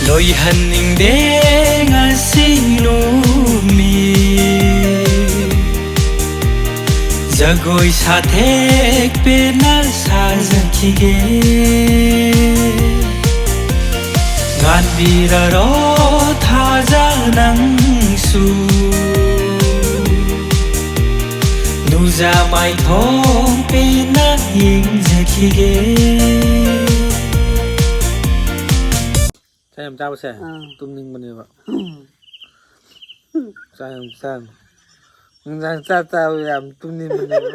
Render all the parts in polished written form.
ꯂꯣꯏꯍꯟꯅꯤꯡꯗꯦ ꯉꯁꯤ ꯅꯨꯃꯤꯠ ꯖꯒꯣꯏ ꯁꯥꯊꯦꯛ ꯄꯦꯟꯅ ꯁꯥꯖꯈꯤꯒꯦ ꯉꯥꯟꯕꯤꯔꯔꯣ ꯊꯥꯖ ꯅꯪꯁꯨ 누자 마이통 빛나 인자키게 쌤 짜보세요 뚱닝 거네요 쌤 응장 짜짜우야 뚱닝 거네요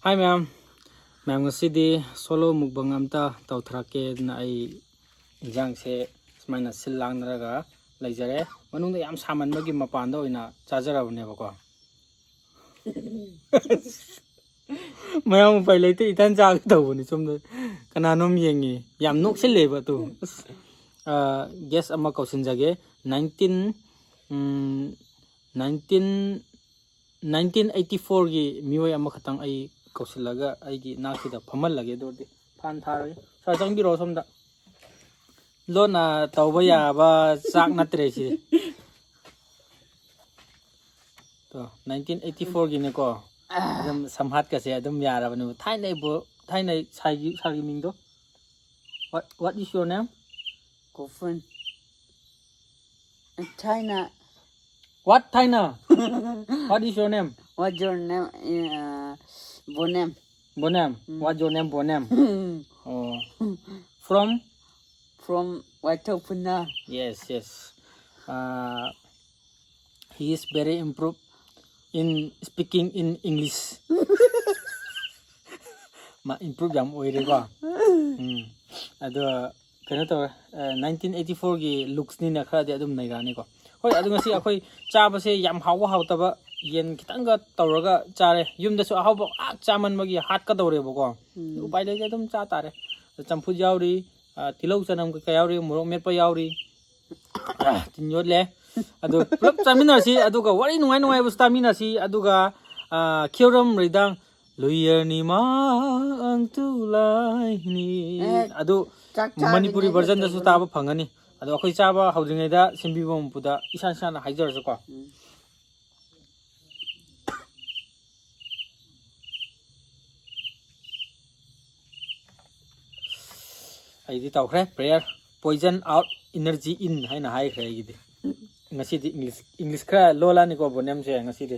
Hi ma'am Ma'am ngasi solo mukbang amta tawthrake na ay injang se smaina sil langraga leijare manungda yam saman bagi mapanda oina chajarabne bako mayam pai leite itan jag tawni somda kananom yengi yam noksil leba tu guess ama kausin jage 1984 gi mioi ama khatang ai kausilaga aigi nakida phamal lage dordi phan tharoi sa changbiro somda lona tawba ya ba chak natre si to 1984 gi ne ko adum samhat ka se adum yara banu thainai bo thainai sagi ming do what is your name Girlfriend China what China what is your name what's your name Bonem Bonem what's your name Bonem oh from Watopuna yes he is very improved in speaking in English ma improve jam oire ko ado kena to 1984 gi looks ni na khara de adum nai rani ko hoi adu ngasi akhoi chaba se yam hawa hawtaba yen kitanga tawraga chare yumda su ahawba ak chaman magi hat ka dawre bo ko upai le adum cha tare champu jauri tilau chanam ka yauri morok metpa yauri tinjot le adu plop chamina si aduga wari nungai nungai bu stamina si aduga khioram ridang loyerni ma angtulai ni adu manipuri version da su taba phangani adu akhoi chaba hawdringai da simbibom puda isan sana haijar su ko aidi tawkhre prayer poison out energy in haina hai khre gidi ngasi di english kra lola ni ko bonem se ngasi di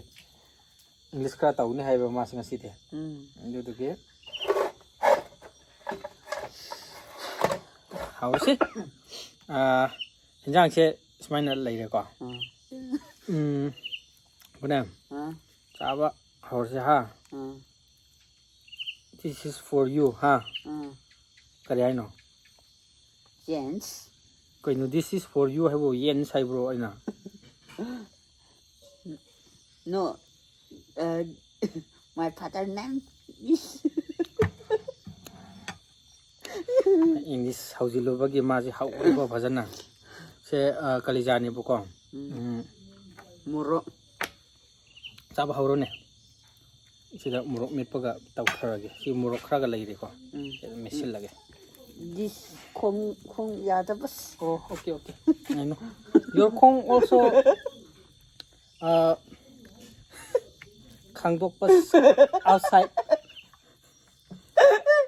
english kra tawni haiba mas ngasi di ndu ge hausi injang se smaina leire ko bonem chaba hausi ha this is for you ha kari hai no Yes Koino this is for you habo yen sai bro aina no my father name is English haujilo bagi maji hau ko bhajana se kalijani bu ko Muro chaba hauro ne sida murok metpaga tawtharage si murok khraga leire ko mesil lage this kong yada bas oh okay I know your kong also khangdok bas outside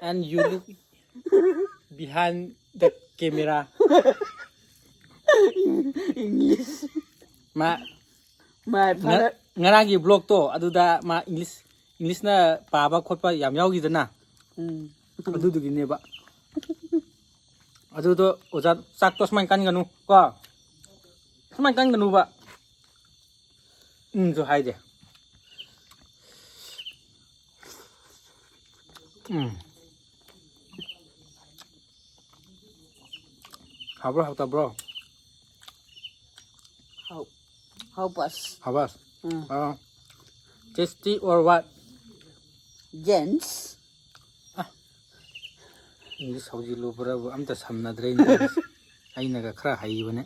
and you look behind the camera English ma my father ngaragi blog to aduda ma English na paba khotpa yam yawgi dana adudugi ne ba adudo oja chak to smain kan ganu ko smain kan ganu ba jo hai de habro hata bro how bus habas tasty or what gents English haujilo barabu amta samnadre aina ga khara haibane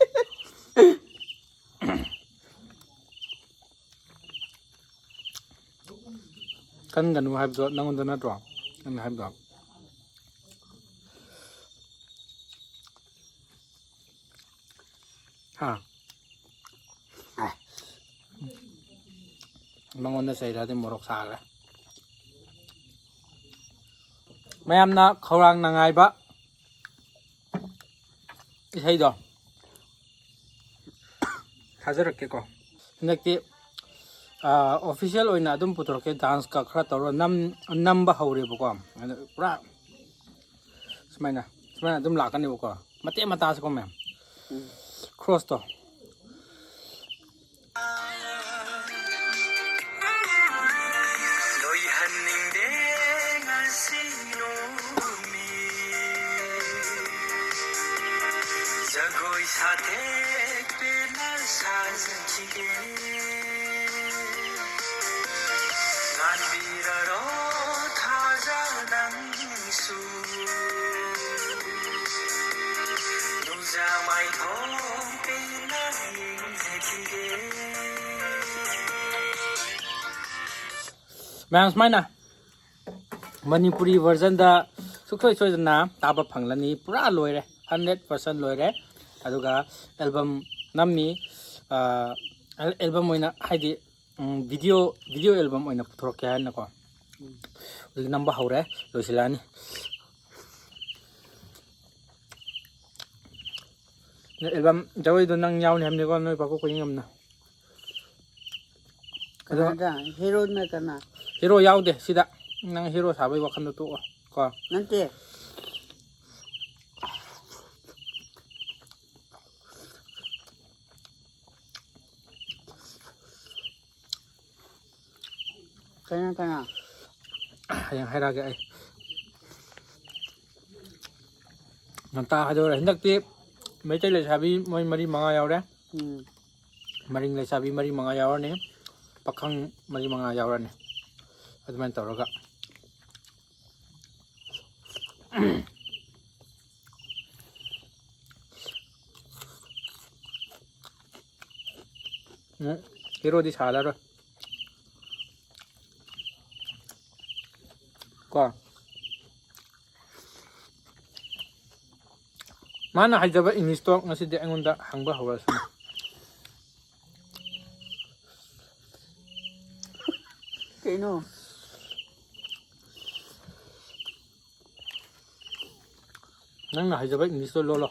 ꯀꯟꯒꯅꯨ ꯍꯥꯏꯕꯗꯣ ꯅꯪꯉꯣꯟꯗ ꯅꯠꯇ꯭ꯔꯣ ꯅꯪꯅ ꯍꯥꯏꯕꯗꯣ ꯍꯥ ꯃꯉꯣꯟꯗ ꯆꯩꯔꯗꯤ ꯃꯣꯔꯣꯛ ꯁꯥꯈ꯭ꯔꯦ ꯃꯌꯥꯝꯅ ꯈꯧꯔꯥꯡꯅ ꯉꯥꯏꯕ ꯏꯁꯩꯗꯣ ꯊꯥꯖꯔꯛꯀꯦꯀꯣ ꯍꯟꯗꯛꯇꯤ ꯑꯣꯐꯤꯁꯤꯌꯦꯜ ꯑꯣꯏꯅ ꯑꯗꯨꯝ ꯄꯨꯊꯣꯔꯛꯀꯦ ꯗꯥꯟꯁꯀ ꯈꯔ ꯇꯧꯔ ꯅꯝꯕ ꯍꯧꯔꯦꯕꯀꯣ ꯑꯗꯨ ꯄꯨꯔꯥ ꯁꯨꯃꯥꯏꯅ ꯑꯗꯨꯝ ꯂꯥꯛꯀꯅꯦꯕꯀꯣ ꯃꯇꯦꯛ ꯃꯇꯥꯁꯤꯀꯣ ꯃꯌꯥꯝ ꯈ꯭ꯔꯣꯁꯇꯣ जगोई साथे पेना साजनचिगे गानबिररो थाजा नंसु नुजा माइथो पेना यिंजिगे ꯃꯌꯥꯝ ꯁꯨꯃꯥꯏꯅ ꯃꯅꯤꯄꯨꯔꯤ ꯚꯔꯖꯟꯗ ꯁꯨꯡꯁꯣꯏ ꯁꯣꯏꯗꯅ ꯇꯥꯕ ꯐꯪꯂꯅꯤ ꯄꯨꯔꯥ ꯂꯣꯏꯔꯦ 100% ꯂꯣꯏꯔꯦ ꯑꯗꯨꯒ ꯑꯦꯜꯕꯝ ꯅꯝꯃꯤ ꯑꯦꯜꯕꯝ ꯑꯣꯏꯅ ꯍꯥꯏꯗꯤ ꯚꯤꯗꯤꯑꯣ ꯑꯦꯜꯕꯝ ꯑꯣꯏꯅ ꯄꯨꯊꯣꯔꯛꯀꯦ ꯍꯥꯏꯅꯀꯣ ꯍꯧꯖꯤꯛ ꯅꯝꯕ ꯍꯧꯔꯦ ꯂꯣꯏꯁꯤꯜꯂꯛꯑꯅꯤ ꯑꯦꯜꯕꯝ ꯖꯒꯣꯏꯗꯣ ꯅꯪ ꯌꯥꯎꯅꯤ ꯍꯥꯏꯕꯅꯤꯀꯣ ꯅꯣꯏ ꯄꯥꯀꯣꯛ ꯈꯨꯌꯤꯡꯉꯝꯅ ꯀꯅꯥꯗ ꯍꯦꯔꯣꯅ ꯀꯅꯥ ꯍꯤꯔꯣ ꯌꯥꯎꯗꯦ ꯁꯤꯗ ꯅꯪ ꯍꯤꯔꯣ ꯁꯥꯕꯒꯤ ꯋꯥꯈꯜꯗꯣ ꯇꯣꯛꯑꯣ ꯀꯣ ꯅꯠꯇꯦ ꯀꯅꯥ ꯍꯌꯦꯡ ꯍꯥꯏꯔꯛꯑꯒꯦ ꯑꯩ ꯉꯟꯇꯥ ꯍꯥꯏꯗꯣꯔꯦ ꯍꯟꯗꯛꯇꯤ ꯃꯩꯇꯩ ꯂꯩꯁꯥꯕꯤ ꯃꯣꯏ 4-5 ꯌꯥꯎꯔꯦ ꯃꯔꯤꯡ ꯂꯩꯁꯥꯕꯤ 4-5 ꯌꯥꯎꯔꯅꯤ ꯄꯥꯈꯪ 4-5 ꯌꯥꯎꯔꯅꯤ ꯑꯗꯨꯃꯥꯏꯅ ꯇꯧꯔꯒ ꯍꯤꯔꯣꯗꯤ ꯁꯥꯜꯂꯔꯣꯏ ꯀꯣ ꯃꯥꯅ ꯍꯩꯖꯕ ꯏꯪꯂꯤꯁꯇꯣ ꯉꯁꯤꯗꯤ ꯑꯩꯉꯣꯟꯗ ꯍꯪꯕ ꯍꯧꯔꯁꯅꯨ ꯀꯩꯅꯣ ꯅꯪꯅ ꯍꯩꯖꯕ ꯏꯪꯂꯤꯁꯇꯣ ꯂꯣꯜꯂꯣ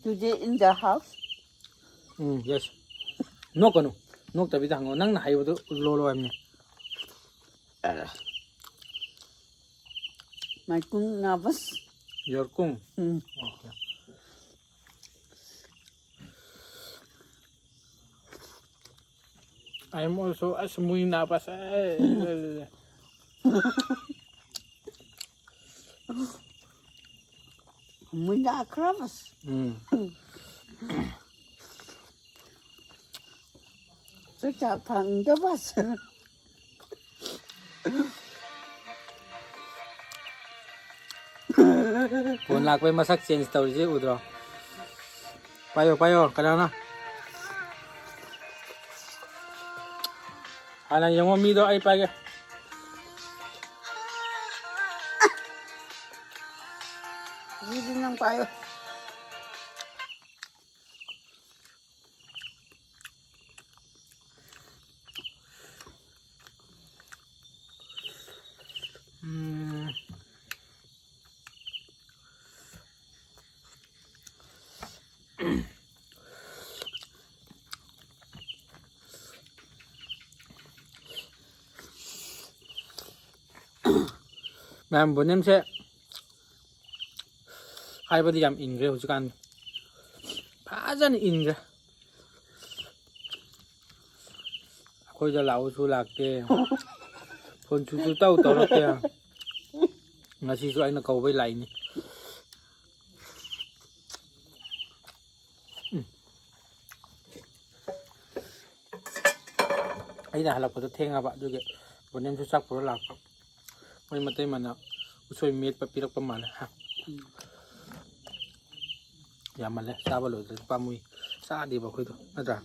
today in the house yes ꯅꯣꯛꯀꯅꯨ ꯅꯣꯛꯇꯕꯤꯗ ꯍꯪꯉꯣ ꯅꯪꯅ ꯍꯩꯕꯗꯨ ꯂꯣꯜꯂꯣ ꯍꯥꯏꯕꯅꯤ my kung nabas ꯌꯣꯔꯀꯨꯡ I am also as muy napas. Muna krabas so cha phang da bas phone ꯂꯥꯛꯄꯩ ꯃꯁꯛ ꯆꯦꯟꯖ ꯇꯧꯔꯤꯁꯦ ꯎꯗ꯭ꯔꯣ ꯄꯥꯏꯌꯣ ꯀꯅꯥꯅꯣ ꯍꯥꯟꯅ ꯌꯦꯡꯉꯣ ꯃꯤꯗꯣ ꯑꯩ ꯄꯥꯏꯒꯦ Didi nang payo ꯃꯌꯥꯝ ꯕꯣꯅꯦꯝꯁꯦ ꯍꯥꯏꯕꯗꯤ ꯌꯥꯝ ꯏꯟꯈ꯭ꯔꯦ ꯍꯧꯖꯤꯛꯀꯥꯟ ꯐꯖꯅ ꯏꯟꯈ꯭ꯔꯦ ꯑꯩꯈꯣꯏꯗ ꯂꯥꯛꯎꯁꯨ ꯂꯥꯛꯇꯦ ꯐꯣꯟ ꯁꯨ ꯇꯧꯔꯛꯇꯦ ꯉꯁꯤꯁꯨ ꯑꯩꯅ ꯀꯧꯕꯩ ꯂꯥꯛꯏꯅꯤ ꯑꯩꯅ ꯍꯜꯂꯛꯄꯗꯣ ꯊꯦꯡꯉꯕ ꯑꯗꯨꯒꯤ ꯕꯣꯅꯦꯝꯁꯨ ꯆꯥꯛ ꯄꯨꯔ ꯂꯥꯛꯄ ꯃꯣꯏ ꯃꯇꯩꯃꯅ ꯎꯁꯣꯏ ꯃꯦꯠꯄ ꯄꯤꯔꯛꯄ ꯃꯥꯜꯂꯦ ꯌꯥꯝꯃꯜꯂꯦ ꯆꯥꯕ ꯂꯣꯏꯗ꯭ꯔꯁꯨ ꯄꯥꯝꯃꯨꯏ ꯆꯥꯗꯦꯕ ꯑꯩꯈꯣꯏꯗꯣ ꯅꯠꯇ꯭ꯔꯥ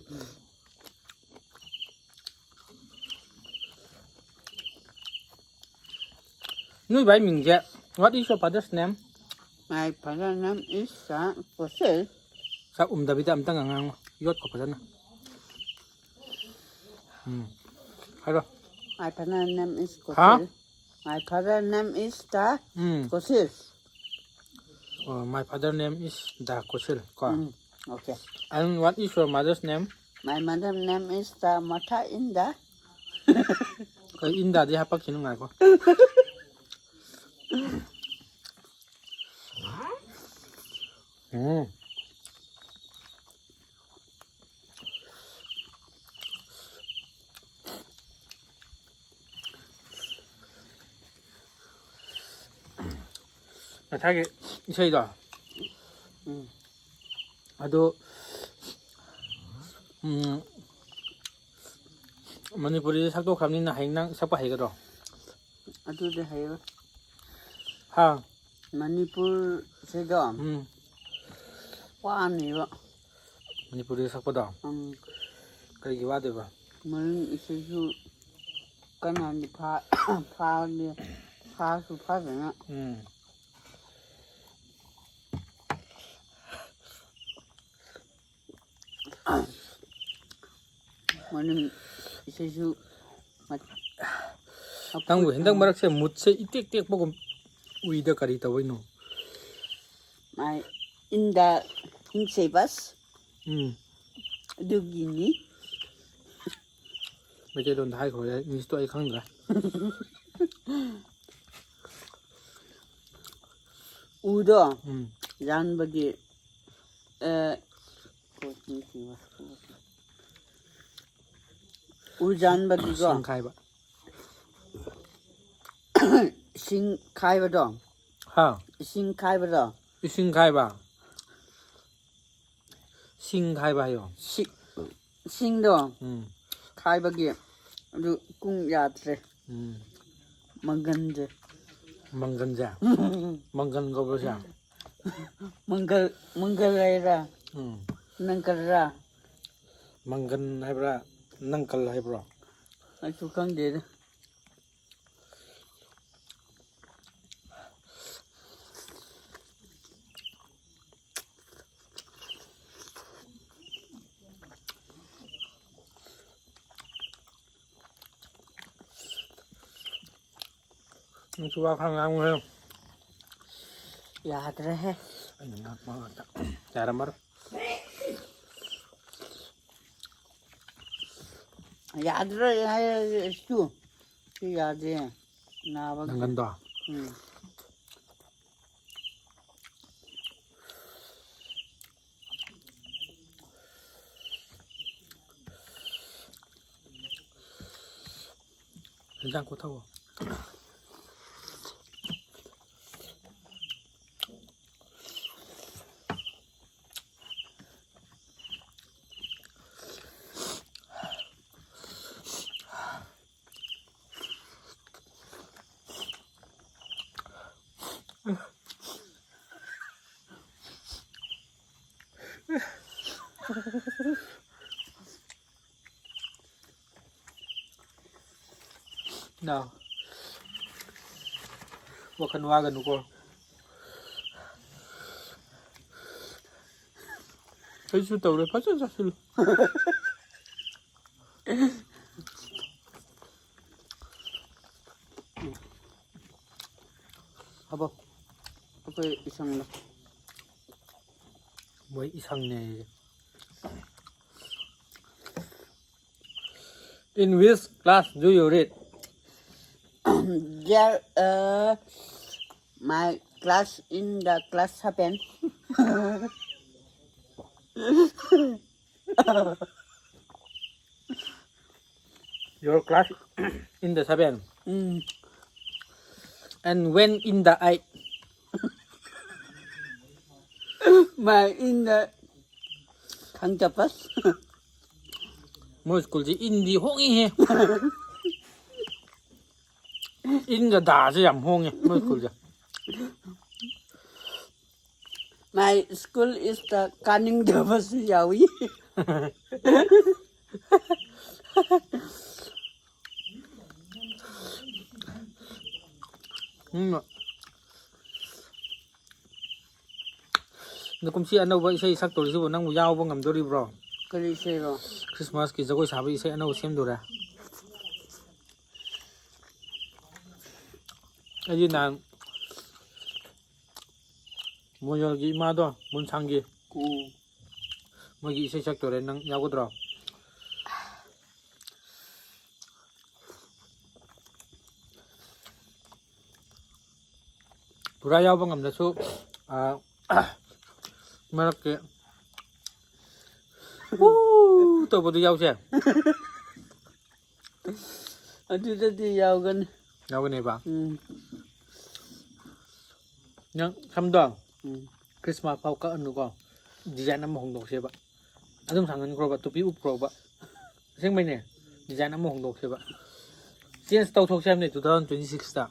nuôi bái mình chứ what is your father's name My father name is Kosil. sa David am tang ngang yot ko pa na hay rồi My father name is Hả? Kosil. My father name is mm. Kosil. My father name is Da Kosil ko Okay. and what is your mother's name My mother name is Mata Inda. cái Inda đi hapak sino ngai ko 자기 이세이다. 아도 머니푸리 sak도 감리나 행랑 sakpa 해거든. Aduh hayo. 하. Manipur sedo. Wani ba. 머니푸리 sakpada. 그게 와대 봐. Marin isu kanan pa ni pa su pa na. Marin isu 당구 hendak marakse mutse itek bokum uida kari tawino. My Inda Hinsebas. Dugini. Bây đồn hai khối đấy, mình tôi không rồi. Udo. Jan bagi Ujan bagi go. Sinh khai ba. Sing khai ba do. Ha. Sing khai ba do. Sinh khai ba. Sinh khai ba yo. Sing do. Khai bagi. Aduh kung yatre. Manganje. Manggan ja. Manggan ko ba siya? Manggalera. Nangkara. Manggan hay bra, nangkal hay bra. Ay tukang din. Chú khang ngang không? Yaad rahe. Anh ngang mà ta. Chả mar. Yaad rahe stu. Yaad hai. Na ba. Nanggan to. Rang ko thau. Nào. Wakan wagan ko. Ay su tawre pa sa sul. Abo. Apa isang na. Mới isang ne. In which class do you read? There my class in the class happen. Your class in the 7. And when in the 8? My in the Kangtapas. Mỗi school chỉ in đi hông he. In cái đà chứ làm hông he. Mỗi school chứ. My school is the Kaning Davas Yawi. ꯅ ꯀꯨꯝꯁꯤ ꯑꯅꯧꯕ ꯏꯁꯩ ꯁꯛꯇꯣꯔꯤꯁꯤꯕꯨ ꯅꯪꯕꯨ ꯌꯥꯎꯕ ꯉꯝꯗꯣꯔꯤꯕ꯭ꯔꯣ ꯀꯔꯤ ꯁꯦꯔꯣ ꯈ꯭ꯔꯤꯁꯃꯥꯁꯀꯤ ꯖꯒꯣꯏ ꯁꯥꯕ ꯏꯁꯩ ꯑꯅꯧꯕ ꯁꯦꯝꯗꯣꯔꯦ ꯑꯩꯗꯤ ꯅꯍꯥꯟ ꯃꯣꯌꯜꯒꯤ ꯏꯃꯥꯗꯣ ꯃꯨꯟꯁꯥꯡꯒꯤ ꯃꯣꯏꯒꯤ ꯏꯁꯩ ꯁꯛꯇꯣꯔꯦ ꯅꯪ ꯌꯥꯎꯒꯗ꯭ꯔꯣ ꯄꯨꯔꯥ ꯌꯥꯎꯕ ꯉꯝꯗ꯭ꯔꯁꯨ ꯃꯔꯛꯀꯤ ꯇꯧꯕꯗꯨ ꯌꯥꯎꯁꯦ ꯑꯗꯨꯗꯗꯤ ꯌꯥꯎꯒꯅꯤ ꯌꯥꯎꯒꯅꯦꯕ ꯅꯪ ꯁꯝꯗꯣ ꯈ꯭ꯔꯤꯁꯃꯥꯁ ꯐꯥꯎ ꯀꯛꯑꯅꯨꯀꯣ ꯗꯤꯖꯥꯏꯟ ꯑꯃ ꯍꯣꯡꯗꯣꯛꯁꯦꯕ ꯑꯗꯨꯝ ꯁꯥꯡꯍꯟꯈ꯭ꯔꯣꯕ ꯇꯨꯄꯤ ꯎꯞꯈ꯭ꯔꯣꯕ ꯑꯁꯦꯡꯕꯩꯅꯦ ꯗꯤꯖꯥꯏꯟ ꯑꯃ ꯍꯣꯡꯗꯣꯛꯁꯦꯕ ꯆꯦꯟꯖ ꯇꯧꯊꯣꯛꯁꯦ ꯍꯥꯏꯕꯅꯦ 2026ꯇ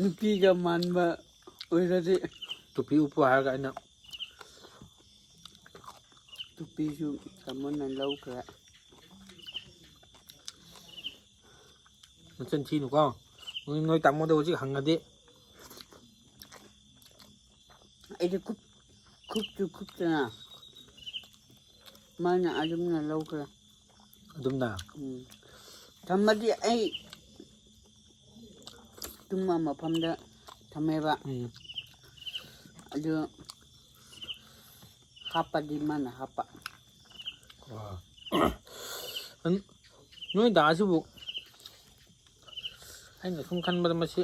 ꯅꯨꯄꯤꯒ ꯃꯥꯟꯕ ꯑꯣꯏꯔꯗꯤ ꯇꯨꯄꯤ ꯎꯞꯄꯨ ꯍꯥꯏꯔꯒ ꯑꯩꯅ ꯇꯨꯄꯤꯁꯨ ꯇꯥꯃꯣꯅ ꯂꯧꯈ꯭ꯔꯦ ꯃꯆꯤꯟ ꯊꯤꯅꯨꯀꯣ ꯅꯣꯏ ꯇꯥꯃꯣꯗ ꯍꯧꯖꯤꯛ ꯍꯪꯉꯗꯤ ꯑꯩꯗꯤ ꯈꯨꯞꯁꯨ ꯈꯨꯞꯇꯅ ꯃꯥꯅ ꯑꯗꯨꯝꯅ ꯂꯧꯈ꯭ꯔꯦ ꯑꯗꯨꯝꯅ ꯊꯝꯃꯗꯤ ꯑꯩ ꯇꯨꯝꯕ ꯃꯐꯝꯗ ꯊꯝꯃꯦꯕ ꯑꯗꯨ ꯍꯥꯞꯄꯗꯤ ꯃꯥꯅ ꯍꯥꯞꯄ ꯅꯣꯏ ꯗꯥꯁꯤꯕꯨ ꯑꯩꯅ ꯁꯨꯝ ꯈꯟꯕꯗ ꯃꯁꯤ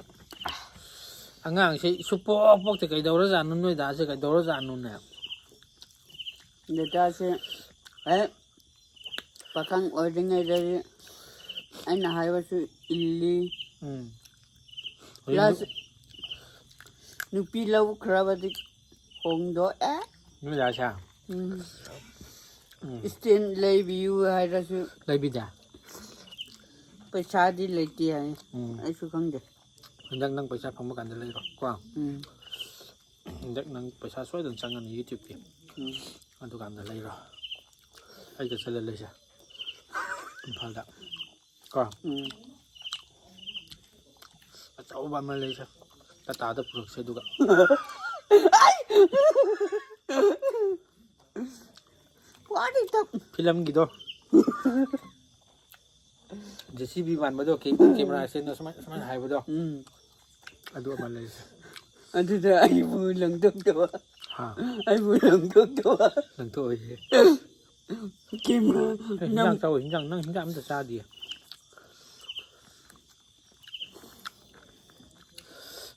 ꯑꯉꯥꯡꯁꯦ ꯁꯨꯄꯣꯛ ꯄꯣꯛꯇꯦ ꯀꯩꯗꯧꯔꯖꯥꯠꯅꯣ ꯅꯣꯏ ꯗꯥꯁꯦ ꯀꯩꯗꯧꯔꯖꯥꯠꯅꯣꯅꯦ ꯗꯇꯥꯁꯦ ꯄꯥꯈꯪ ꯑꯣꯏꯔꯤꯉꯩꯗꯗꯤ ꯑꯩꯅ ꯍꯥꯏꯕꯁꯨ ꯏꯜꯂꯤ ꯄ꯭ꯂꯁ ꯅꯨꯄꯤ ꯂꯧꯈ꯭ꯔꯕꯗꯤ ꯍꯣꯡꯗꯣꯛꯑꯦ ꯅꯣꯏ ꯗꯥꯁꯦ ꯏꯁꯇꯦꯟ ꯂꯩꯕꯤꯌꯨ ꯍꯥꯏꯔꯁꯨ ꯂꯩꯕꯤꯗꯦ ꯄꯩꯁꯥꯗꯤ ꯂꯩꯇꯦ ꯍꯥꯏ ꯑꯩꯁꯨ ꯈꯪꯗꯦ ꯍꯟꯗꯛ ꯅꯪ ꯄꯩꯁꯥ ꯐꯪꯕ ꯀꯥꯟꯗ ꯂꯩꯔꯣ ꯀꯣ ꯍꯟꯗꯛ ꯅꯪ ꯄꯩꯁꯥ ꯁꯣꯏꯗꯅ ꯆꯪꯉꯅꯤ ꯌꯨꯇ꯭ꯌꯨꯕꯀꯤ ꯑꯗꯨꯀꯥꯟꯗ ꯂꯩꯔꯣ ꯑꯩꯒ ꯆꯠꯂ ꯂꯩꯁꯦ ꯏꯝꯐꯥꯜꯗ ꯀꯣ ꯑꯆꯧꯕ ꯑꯃ ꯂꯩꯁꯦ ꯇꯥꯇꯥꯗ ꯄꯨꯔꯛꯁꯦ ꯑꯗꯨꯒ ꯐꯤꯂꯝꯒꯤꯗꯣ JCB ꯃꯥꯟꯕꯗꯣ ꯀꯦꯃꯦꯔꯥ ꯁꯦꯡꯅ ꯁꯨꯃꯥꯏꯅ ꯍꯥꯏꯕꯗꯣ ꯑꯗꯨ ꯑꯃ ꯂꯩꯁꯦ ꯑꯗꯨꯗ ꯑꯩꯕꯨ ꯂꯪꯊꯣꯛꯇꯕ ꯍꯥ ꯑꯩꯕꯨ ꯂꯪꯊꯣꯛꯇꯕ ꯂꯪꯊꯣꯛꯑꯣꯏꯁꯦ ꯀꯦꯃꯦꯔꯥ ꯍꯤꯟꯖꯥꯡ ꯆꯥꯎ ꯍꯤꯟꯖꯥꯡ ꯅꯪ ꯍꯤꯟꯖꯥꯡ ꯑꯝꯇ ꯆꯥꯗꯤꯌꯦ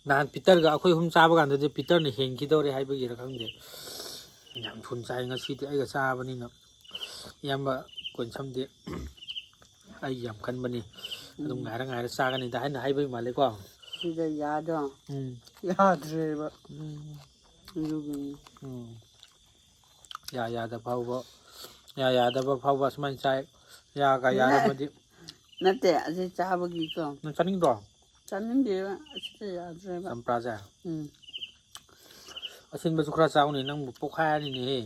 ꯅꯍꯥꯟ ꯄꯤꯇꯔꯒ ꯑꯩꯈꯣꯏ ꯑꯍꯨꯝ ꯆꯥꯕ ꯀꯥꯟꯗꯗꯤ ꯄꯤꯇꯔꯅ ꯍꯦꯟꯈꯤꯗꯧꯔꯦ ꯍꯥꯏꯕꯒꯤꯔ ꯈꯪꯗꯦ ꯌꯥꯝ ꯊꯨꯅ ꯆꯥꯏ ꯉꯁꯤꯗꯤ ꯑꯩꯒ ꯆꯥꯕꯅꯤꯅ ꯏꯌꯥꯝꯕ ꯀꯣꯟꯁꯝꯗꯤ ꯑꯩ ꯌꯥꯝ ꯈꯟꯕꯅꯤ ꯑꯗꯨꯝ ꯉꯥꯏꯔ ꯉꯥꯏꯔ ꯆꯥꯒꯅꯤꯗ ꯍꯥꯏꯅ ꯍꯥꯏꯕꯒꯤ ꯃꯥꯜꯂꯦꯀꯣ ꯁꯤꯗ ꯌꯥꯗꯣ ꯌꯥꯗ꯭ꯔꯦꯕ ꯑꯗꯨꯒꯤꯅꯤ ꯌꯥꯗꯕ ꯐꯥꯎꯕ ꯁꯨꯃꯥꯏꯅ ꯆꯥꯏ ꯌꯥꯒ ꯌꯥꯔꯝꯃꯗꯤ ꯅꯠꯇꯦ ꯑꯁꯤ ꯆꯥꯕꯒꯤꯀꯣ ꯅꯪ ꯆꯥꯅꯤꯡꯗ꯭ꯔꯣ ꯆꯥꯅꯤꯡꯗꯦꯕ ꯑꯁꯤꯗ ꯌꯥꯗ꯭ꯔꯦꯕ ꯆꯝꯄ꯭ꯔꯥꯁꯦ ꯑꯁꯤꯟꯕꯁꯨ ꯈꯔ ꯆꯥꯎꯅꯤ ꯅꯪꯕꯨ ꯄꯣꯛꯈꯥꯏꯔꯅꯤꯅꯦꯍꯦ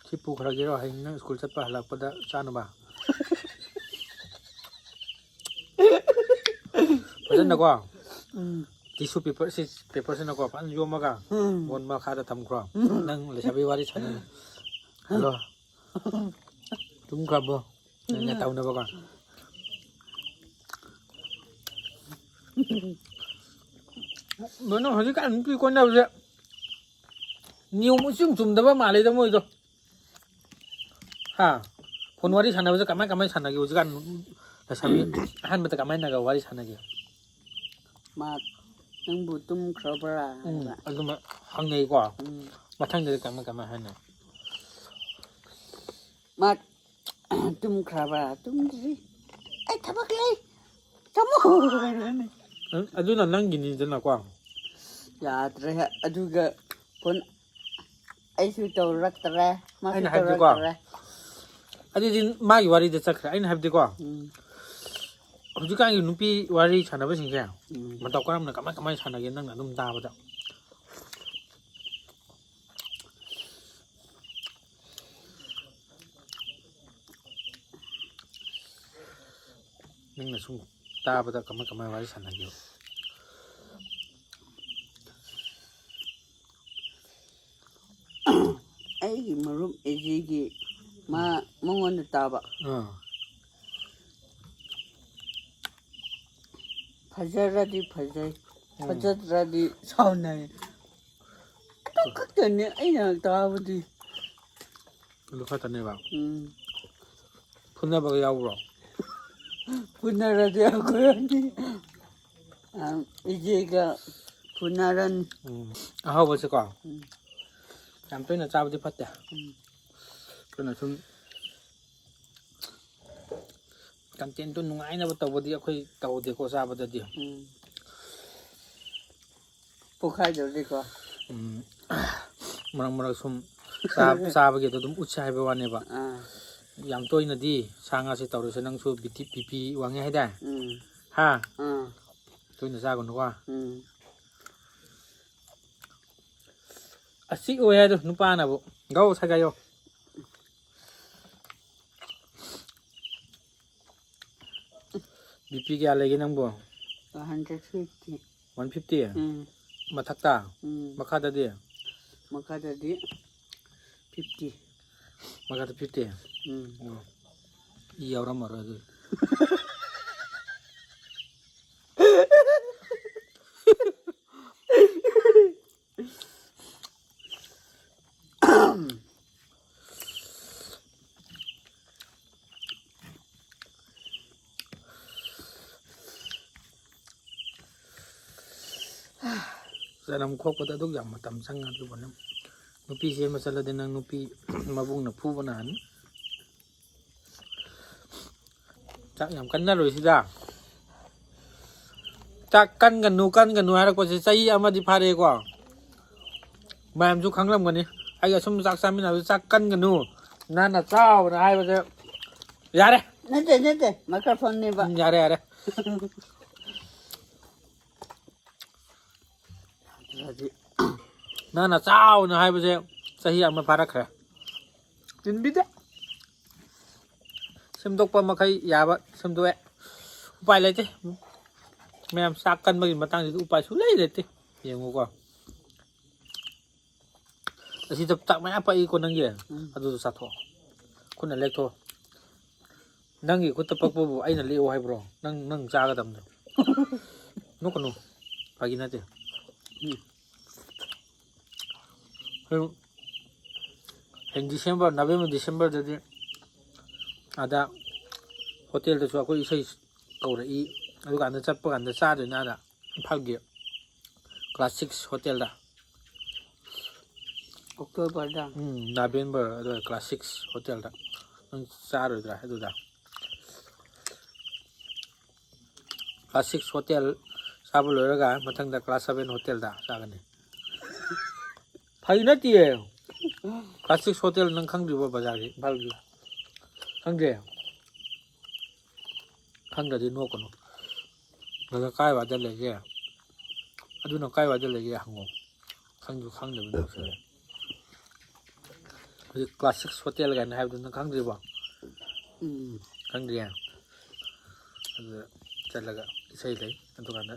ꯁꯤ ꯄꯨꯈ꯭ꯔꯒꯦꯔꯣ ꯍꯌꯦꯡ ꯅꯪ ꯁ꯭ꯀꯨꯜ ꯆꯠꯄ ꯍꯜꯂꯛꯄꯗ ꯆꯥꯅꯕ ꯐꯖꯅꯀꯣ ꯇꯤꯁꯨ ꯄꯦꯄꯔꯁꯤ ꯄꯦꯄꯔꯁꯤꯅꯀꯣ ꯐꯖꯅ ꯌꯣꯝꯃꯒ ꯃꯣꯟ ꯃꯈꯥꯗ ꯊꯝꯈ꯭ꯔꯣ ꯅꯪ ꯂꯩꯁꯥꯕꯤ ꯋꯥꯔꯤ ꯁꯥꯟꯅꯅꯤ ꯍꯜꯂꯣ ꯇꯨꯝꯈ꯭ꯔꯕꯣ ꯅꯪ ꯇꯧꯅꯕꯀꯣ ꯅꯪ ꯍꯧꯖꯤꯛꯀꯥꯟ ꯅꯨꯄꯤ ꯀꯣꯏꯅꯕꯁꯦ ꯅꯤꯌꯣꯝ ꯏꯆꯨꯝ ꯆꯨꯝꯗꯕ ꯃꯥꯜꯂꯦꯗ ꯃꯣꯏꯗꯣ ꯍꯥ ꯐꯣꯟ ꯋꯥꯔꯤ ꯁꯥꯟꯅꯕꯁꯦ ꯀꯃꯥꯏ ꯁꯥꯟꯅꯒꯦ ꯍꯧꯖꯤꯛꯀꯥꯟ ꯂꯩꯁꯥꯕꯤ ꯑꯍꯥꯟꯕꯗ ꯀꯃꯥꯏꯅꯒ ꯋꯥꯔꯤ ꯁꯥꯟꯅꯒꯦ ꯃꯥ ꯅꯪꯕꯨ ꯇꯨꯝꯈ꯭ꯔꯕ꯭ꯔꯥ ꯍꯥꯏꯕ ꯑꯗꯨꯃ ꯍꯪꯅꯩꯀꯣ ꯃꯊꯪꯗꯗꯤ ꯀꯃꯥꯏ ꯍꯥꯏꯅꯩ ꯃꯥ ꯇꯨꯝꯈ꯭ꯔꯕ꯭ꯔꯥ ꯇꯨꯝꯗ꯭ꯔꯤ ꯑꯩ ꯊꯕꯛ ꯂꯩ ꯊꯝꯃꯣ ꯑꯗꯨꯅ ꯅꯪꯒꯤꯅꯤꯗꯅꯀꯣ ꯌꯥꯗ꯭ꯔꯦ ꯑꯗꯨꯒ ꯐꯣꯟ ꯑꯩꯁꯨ ꯇꯧꯔꯛꯇ꯭ꯔꯦ ꯃꯥꯁꯨ ꯑꯩꯅ ꯍꯥꯏꯕꯗꯤꯀꯣ ꯇꯧꯔꯛꯇ꯭ꯔꯦ ꯑꯗꯨꯗꯤ ꯃꯥꯒꯤ ꯋꯥꯔꯤꯗ ꯆꯠꯈ꯭ꯔꯦ ꯑꯩꯅ ꯍꯥꯏꯕꯗꯤꯀꯣ ꯍꯧꯖꯤꯛꯀꯥꯟꯒꯤ ꯅꯨꯄꯤ ꯋꯥꯔꯤ ꯁꯥꯟꯅꯕꯁꯤꯡꯁꯦ ꯃꯇꯧ ꯀꯔꯝꯅ ꯀꯃꯥꯏ ꯁꯥꯟꯅꯒꯦ ꯅꯪꯅ ꯑꯗꯨꯝ ꯇꯥꯕꯗ ꯅꯪꯅ ꯁꯨꯝ ꯇꯥꯕꯗ ꯀꯃꯥꯏ ꯋꯥꯔꯤ ꯁꯥꯟꯅꯒꯦ ꯑꯩꯒꯤ ꯃꯔꯨꯞ ꯑꯦꯖꯤꯒꯤ ꯃꯉꯣꯟꯗ ꯇꯥꯕ ꯐꯖꯔꯗꯤ ꯐꯖꯩ ꯐꯖꯗ꯭ꯔꯗꯤ ꯁꯥꯎꯅꯩ ꯑꯗꯨ ꯈꯛꯇꯅꯦ ꯑꯩꯅ ꯇꯥꯕꯗꯤ ꯑꯗꯨ ꯈꯛꯇꯅꯦꯕ ꯎꯝ ꯐꯨꯅꯕꯒ ꯌꯥꯎꯕ꯭ꯔꯣ ꯐꯨꯅꯔꯗꯤ ꯑꯩꯈꯣꯏ ꯑꯅꯤ ꯏꯖꯦꯒ ꯐꯨꯅꯔꯅꯤ ꯑꯍꯥꯎꯕꯁꯦꯀꯣ ꯎꯝ ꯌꯥꯝ ꯇꯣꯏꯅ ꯆꯥꯕꯗꯤ ꯐꯠꯇꯦ ꯎꯝ ꯑꯩꯈꯣꯏꯅ ꯁꯨꯝ ꯀꯟꯇꯦꯟꯇꯨ ꯅꯨꯡꯉꯥꯏꯅꯕ ꯇꯧꯕꯗꯤ ꯑꯩꯈꯣꯏ ꯇꯧꯗꯦꯀꯣ ꯆꯥꯕꯗꯗꯤ ꯎꯝ ꯄꯣꯛꯈꯥꯏꯗꯧꯔꯤꯀꯣ ꯃꯔꯛ ꯁꯨꯝ ꯆꯥꯕꯒꯤꯗꯣ ꯑꯗꯨꯝ ꯎꯠꯁꯦ ꯍꯥꯏꯕ ꯋꯥꯅꯦꯕ ꯑꯥ ꯌꯥꯝ ꯇꯣꯏꯅꯗꯤ ꯁꯥ ꯉꯥꯁꯦ ꯇꯧꯔꯁꯨ ꯅꯪꯁꯨ ꯕꯤ.ꯄꯤ ꯋꯥꯡꯉꯦ ꯍꯥꯏꯗꯥꯏ ꯎꯝ ꯍꯥ ꯑꯥ ꯇꯣꯏꯅ ꯆꯥꯒꯅꯨꯀꯣ ꯎꯝ ꯑꯁꯤꯛ ꯑꯣꯏ ꯍꯥꯏꯗꯣ ꯅꯨꯄꯥꯅꯕꯨ ꯒꯧ ꯁꯒꯥꯏꯌꯣ ꯕꯤ.ꯄꯤ ꯀꯌꯥ ꯂꯩꯒꯦ ꯅꯪꯕꯨ 150 150 ꯎꯝ ꯃꯊꯛꯇ ꯎꯝ ꯃꯈꯥꯗꯗꯤ ꯃꯈꯥꯗꯗꯤ 50 ꯃꯈꯥꯗ 50 ꯎꯝ ꯑꯣ ꯏ ꯌꯥꯎꯔꯝꯃꯔꯣꯏ ꯑꯗꯨꯗꯤ ꯆꯅꯝ ꯈꯣꯛꯄꯗ ꯑꯗꯨꯛ ꯌꯥꯝ ꯃꯇꯝ ꯆꯪꯉꯗꯨꯕꯨ ꯅꯪ ꯅꯨꯄꯤ ꯆꯦꯟꯕ ꯆꯠꯂꯗꯤ ꯅꯪ ꯅꯨꯄꯤ ꯃꯕꯨꯡꯅ ꯐꯨꯕꯅ ꯍꯥꯟꯅꯤ ꯆꯥꯛ ꯌꯥꯝ ꯀꯟꯅꯔꯣꯏꯁꯤꯗ ꯆꯥꯛ ꯀꯟꯒꯅꯨ ꯍꯥꯏꯔꯛꯄꯁꯦ ꯆꯍꯤ ꯑꯃꯗꯤ ꯐꯥꯔꯦꯀꯣ ꯃꯌꯥꯝꯁꯨ ꯈꯪꯂꯝꯒꯅꯤ ꯑꯩ ꯑꯁꯨꯝ ꯆꯥꯛ ꯆꯥꯃꯤꯟꯅꯕꯗ ꯆꯥꯛ ꯀꯟꯒꯅꯨ ꯅꯪꯅ ꯆꯥꯎꯅ ꯍꯥꯏꯕꯁꯦ ꯌꯥꯔꯦ ꯅꯠꯇꯦ ꯃꯥꯏꯀ꯭ꯔꯣꯐꯣꯟꯅꯦꯕ ꯌꯥꯔꯦ ꯅꯪꯅ ꯆꯥꯎꯅ ꯍꯥꯏꯕꯁꯦ ꯆꯍꯤ ꯑꯃ ꯐꯥꯔꯛꯈ꯭ꯔꯦ ꯆꯤꯟꯕꯤꯗꯦ ꯁꯦꯝꯗꯣꯛꯄ ꯃꯈꯩ ꯌꯥꯕ ꯁꯦꯝꯗꯣꯛꯑꯦ ꯎꯄꯥꯏ ꯂꯩꯇꯦ ꯃꯌꯥꯝ ꯆꯥꯛ ꯀꯟꯕꯒꯤ ꯃꯇꯥꯡꯁꯤꯗ ꯎꯄꯥꯏ ꯁꯨꯡꯂꯩ ꯂꯩꯇꯦ ꯌꯦꯡꯉꯨꯀꯣ ꯑꯁꯤꯗ ꯆꯥꯛ ꯃꯌꯥꯝ ꯄꯛꯏꯀꯣ ꯅꯪꯒꯤ ꯑꯗꯨꯗꯣ ꯆꯥꯊꯣꯛꯑꯣ ꯈꯨꯠꯅ ꯂꯦꯛꯊꯣꯛꯑꯣ ꯅꯪꯒꯤ ꯈꯨꯠꯇ ꯄꯛꯄꯕꯨ ꯑꯩꯅ ꯂꯦꯛꯑꯣ ꯍꯥꯏꯕ꯭ꯔꯣ ꯅꯪ ꯆꯥꯒꯗꯕꯅꯦ ꯅꯣꯛꯀꯅꯨ ꯐꯥꯒꯤ ꯅꯠꯇꯦ ꯅꯕꯦꯝꯕꯔ ꯗꯤꯁꯦꯝꯕꯔꯗꯗꯤ ꯑꯗ ꯍꯣꯇꯦꯜꯗꯁꯨ ꯑꯩꯈꯣꯏ ꯏꯁꯩ ꯀꯧꯔꯛꯏ ꯑꯗꯨꯀꯥꯟꯗ ꯆꯠꯄ ꯀꯥꯟꯗ ꯆꯥꯗꯣꯏꯅꯦ ꯑꯗ ꯏꯝꯐꯥꯜꯒꯤ ꯀ꯭ꯂꯥꯁ 6 ꯍꯣꯇꯦꯜꯗ ꯑꯣꯛꯇꯣꯕꯔꯗ ꯅꯕꯦꯝꯕꯔ ꯑꯗꯨꯋꯥꯏ ꯀ꯭ꯂꯥꯁ 6 ꯍꯣꯇꯦꯜꯗ ꯅꯪ ꯆꯥꯔꯣꯏꯗ꯭ꯔꯥ ꯑꯗꯨꯗ ꯀ꯭ꯂꯥꯁ 6 ꯍꯣꯇꯦꯜ ꯆꯥꯕ ꯂꯣꯏꯔꯒ ꯃꯊꯪꯗ ꯀ꯭ꯂꯥꯁ 7 ꯍꯣꯇꯦꯜꯗ ꯆꯥꯒꯅꯤ ꯐꯥꯒꯤ ꯅꯠꯇꯤꯌꯦ ꯀ꯭ꯂꯥꯁ 6 ꯍꯣꯇꯦꯜ ꯅꯪ ꯈꯪꯗ꯭ꯔꯤꯕꯣ ꯕꯖꯥꯔꯒꯤ ꯏꯝꯐꯥꯜꯒꯤ ꯈꯪꯗꯦ ꯈꯪꯗ꯭ꯔꯗꯤ ꯅꯣꯛꯀꯅꯨ ꯑꯗꯨꯗ ꯀꯥꯏꯋꯥꯏꯗ ꯂꯩꯒꯦ ꯑꯗꯨꯅ ꯀꯥꯏꯋꯥꯏꯗ ꯂꯩꯒꯦ ꯍꯪꯉꯣ ꯈꯪꯗꯕ ꯅꯣꯛꯁꯤꯜꯂꯦ ꯍꯧꯖꯤꯛ ꯀ꯭ꯂꯥꯁ 6 ꯍꯣꯇꯦꯜ ꯀꯥꯏꯅ ꯍꯥꯏꯕꯗꯨ ꯅꯪ ꯈꯪꯗ꯭ꯔꯤꯕꯣ ꯈꯪꯗ꯭ꯔꯤꯌꯦ ꯑꯗꯨꯗ ꯆꯠꯂꯒ ꯏꯁꯩ ꯂꯩ ꯑꯗꯨꯀꯥꯟꯗ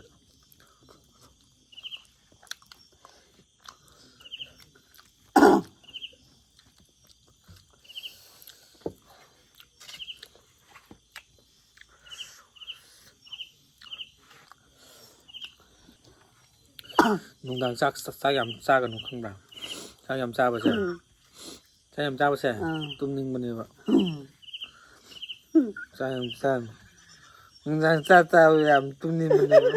ꯅꯨꯡꯗꯥꯡ ꯆꯥꯛ ꯌꯥꯝ ꯆꯥꯒꯅꯨ ꯈꯪꯕ꯭ꯔꯥ ꯆꯥꯛ ꯌꯥꯝ ꯆꯥꯕꯁꯦ ꯇꯨꯝꯅꯤꯡꯕꯅꯦꯕ ꯆꯥꯛ ꯌꯥꯝ ꯆꯥꯅꯨ ꯅꯨꯡꯗꯥꯡ ꯆꯥꯛ ꯆꯥꯕ ꯌꯥꯝ ꯇꯨꯝꯅꯤꯡꯕꯅꯦꯕ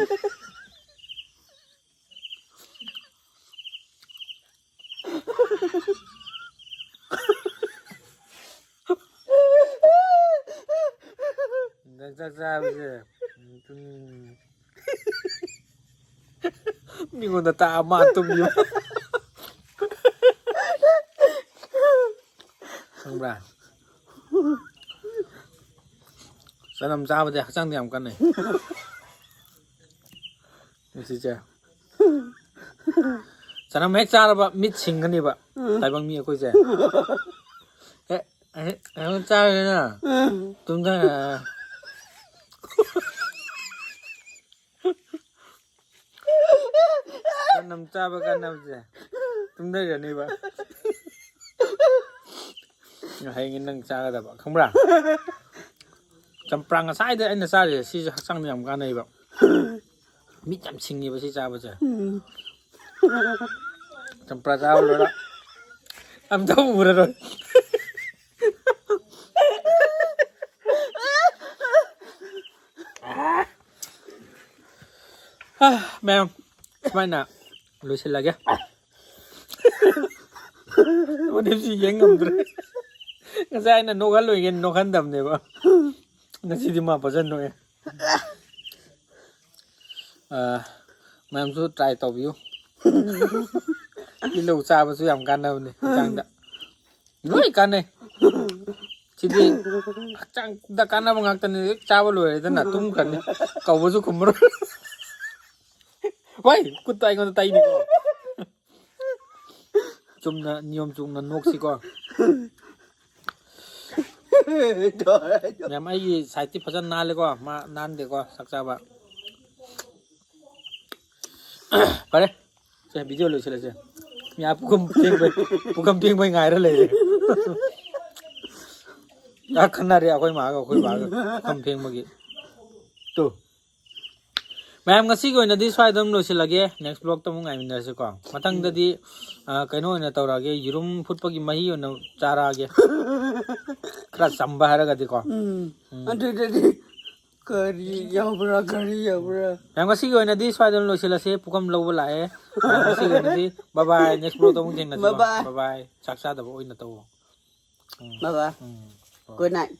ꯅꯨꯡꯗꯥꯡ ꯆꯥꯛ ꯆꯥꯕꯁꯦ ꯃꯤꯉꯣꯟꯗ ꯇꯥꯛꯑ ꯃꯥ ꯇꯨꯝꯃꯤꯕ ꯈꯪꯕ꯭ꯔꯥ ꯆꯅꯝ ꯆꯥꯕꯗꯤ ꯍꯛꯆꯥꯡꯗ ꯌꯥꯝ ꯀꯥꯟꯅꯩ ꯉꯁꯤꯁꯦ ꯆꯅꯝ ꯍꯦꯛ ꯆꯥꯔꯕ ꯃꯤꯠ ꯁꯤꯡꯒꯅꯦꯕ ꯇꯥꯏꯕꯪ ꯃꯤ ꯑꯩꯈꯣꯏꯁꯦ ꯆꯥꯔꯒꯅ ꯇꯨꯝꯊ ꯀꯟꯅꯝ ꯆꯥꯕ ꯀꯥꯟꯅꯕꯁꯦ ꯇꯨꯝꯊꯔꯅꯦꯕ ꯍꯌꯦꯡ ꯅꯪ ꯆꯥꯒꯗꯕ ꯈꯪꯕ꯭ꯔꯥ ꯆꯝꯄ꯭ꯔꯥ ꯉꯁꯥꯏꯗ ꯑꯩꯅ ꯆꯥꯔꯤꯁꯦ ꯁꯤꯁꯦ ꯍꯛꯆꯥꯡꯗ ꯌꯥꯝ ꯀꯥꯟꯅꯩꯕ ꯃꯤꯠ ꯌꯥꯝ ꯁꯤꯡꯉꯦꯕ ꯁꯤ ꯆꯥꯕꯁꯦ ꯆꯝꯄ꯭ꯔꯥ ꯆꯥꯕ ꯂꯣꯏꯔ ꯑꯝꯇ ꯎꯔꯔꯣꯏ ꯃꯌꯥꯝ ꯁꯨꯃꯥꯏꯅ ꯂꯣꯏꯁꯤꯜꯂꯒꯦ ꯃꯅꯤꯞꯁꯤ ꯌꯦꯡ ꯉꯝꯗ꯭ꯔꯦ ꯉꯁꯥꯏ ꯑꯩꯅ ꯅꯣꯛꯍꯜꯂꯣꯏꯒꯦ ꯅꯣꯛꯍꯟꯗꯕꯅꯦꯕ ꯉꯁꯤꯗꯤ ꯃꯥ ꯐꯖꯅ ꯅꯣꯛꯑꯦ ꯃꯌꯥꯝꯁꯨ ꯇ꯭ꯔꯥꯏ ꯇꯧꯕꯤꯌꯨ ꯇꯤꯜꯍꯧ ꯆꯥꯕꯁꯨ ꯌꯥꯝ ꯀꯥꯟꯅꯕꯅꯤ ꯍꯛꯆꯥꯡꯗ ꯂꯣꯏ ꯀꯥꯟꯅꯩ ꯁꯤꯗꯤ ꯍꯛꯆꯥꯡꯗ ꯀꯥꯟꯅꯕ ꯉꯥꯛꯇꯅꯤ ꯍꯦꯛ ꯆꯥꯕ ꯂꯣꯏꯔꯦꯗꯅ ꯇꯨꯝꯈ꯭ꯔꯅꯤ ꯀꯧꯕꯁꯨ ꯈꯨꯝꯃꯔꯣꯏ ꯋꯥꯏ ꯈꯨꯠꯇ ꯑꯩꯉꯣꯟꯗ ꯇꯩꯅꯤꯀꯣ ꯆꯨꯝꯅ ꯅꯤꯌꯣꯝ ꯆꯨꯝꯅ ꯅꯣꯛꯁꯤꯀꯣ ꯃꯌꯥꯝ ꯑꯩꯒꯤ ꯁꯥꯏꯠꯇꯤ ꯐꯖꯅ ꯅꯥꯜꯂꯦꯀꯣ ꯃꯥ ꯅꯥꯟꯗꯦꯀꯣ ꯆꯥꯛ ꯆꯥꯕ ꯐꯔꯦ ꯁꯦ ꯚꯤꯗꯤꯑꯣ ꯂꯣꯏꯁꯤꯜꯂꯁꯦ ꯃꯤꯌꯥ ꯄꯨꯈꯝ ꯐꯦꯡꯕꯩ ꯉꯥꯏꯔ ꯂꯩꯔꯦ ꯆꯥꯛ ꯈꯟꯅꯔꯦ ꯑꯩꯈꯣꯏ ꯃꯥꯒ ꯑꯩꯈꯣꯏ ꯕꯥꯒ ꯄꯨꯈꯝ ꯐꯦꯡꯕꯒꯤ ꯇꯨ ꯃꯌꯥꯝ ꯉꯁꯤꯒꯤ ꯑꯣꯏꯅꯗꯤ ꯁ꯭ꯋꯥꯏꯗ ꯑꯗꯨꯝ ꯂꯣꯏꯁꯤꯜꯂꯒꯦ ꯅꯦꯛꯁ ꯕ꯭ꯂꯣꯛꯇ ꯑꯃꯨꯛ ꯉꯥꯏꯃꯤꯟꯅꯔꯁꯤꯀꯣ ꯃꯊꯪꯗꯗꯤ ꯀꯩꯅꯣ ꯑꯣꯏꯅ ꯇꯧꯔꯛꯑꯒꯦ ꯌꯦꯔꯨꯝ ꯐꯨꯠꯄꯒꯤ ꯃꯍꯤ ꯑꯣꯏꯅ ꯆꯥꯔꯛꯑꯒꯦ ꯈꯔ ꯆꯝꯕ ꯍꯥꯏꯔꯒꯗꯤꯀꯣ ꯑꯗꯨꯗꯗꯤ ꯀꯔꯤ ꯌꯥꯎꯕ꯭ꯔꯥ ꯀꯔꯤ ꯌꯥꯎꯕ꯭ꯔꯥ ꯃꯌꯥꯝ ꯉꯁꯤꯒꯤ ꯑꯣꯏꯅꯗꯤ ꯁ꯭ꯋꯥꯏꯗ ꯑꯗꯨꯝ ꯂꯣꯏꯁꯤꯜꯂꯁꯤ ꯄꯨꯈꯝ ꯂꯧꯕ ꯂꯥꯛꯑꯦ ꯃꯌꯥꯝ ꯉꯁꯤꯒꯤ ꯑꯣꯏꯅꯗꯤ ꯕꯕꯥꯏ ꯅꯦꯛꯁ ꯕ꯭ꯂꯣꯛꯇ ꯑꯃꯨꯛ ꯊꯦꯡꯅꯁꯤꯀꯣ Bye-bye. ꯕꯕꯥꯏ ꯆꯥꯛ ꯆꯥꯗꯕ ꯑꯣꯏꯅ ꯇꯧꯋꯣ Bye bye. ꯍꯣꯏ. Good night.